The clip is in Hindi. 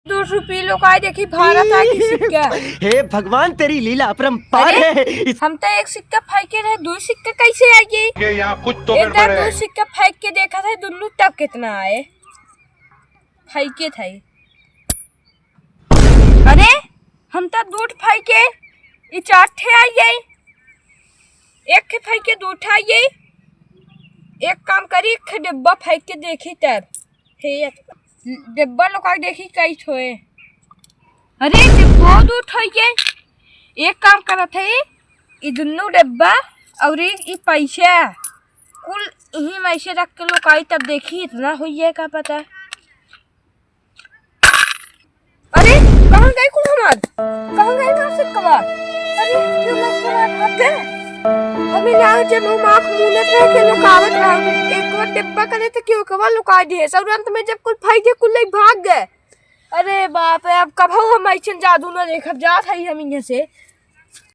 2 रुपये लुकाए देखी भारत है कि सिक्का। हे भगवान तेरी लीला अपरंपार है। हम तो एक सिक्का फेंके रहे, 2 सिक्का कैसे आएगी? यहाँ कुछ तो एक बार गड़बड़ 2 है। सिक्का फेंक के देखा था दोनों, तब कितना आए फेंके थे। अरे हम तो 2 फेंके, ये 4 ठे आई गई। एक के फेंके 2 ठे आई गई। एक काम करी, एक डिब्बा फेंक के देखी तब हे डिब्बा लुका देखी कई ठोए। अरे डिब्बा 2 ठो गए। एक काम करत है, ये दोनों डिब्बा और ये पैसा कुल यही में से रख के लुकाई, तब देखी इतना हुई है, का पता। अरे कहाँ गए कुल हमार? कहाँ गए कहाँ से कबार? अरे क्यों मत कबार भाग गए? हमें ना जब हम आँख मूंदत रहे के लुकावत रहे, एक बार डिब्बा करे तो क्यों कबार लुका दिए। सब अंत में जब कुल फाइदे कुल नहीं भाग गए। अरे बाप रे, अब कब हम ऐसे जादू ना देखब जात है हम यहाँ से।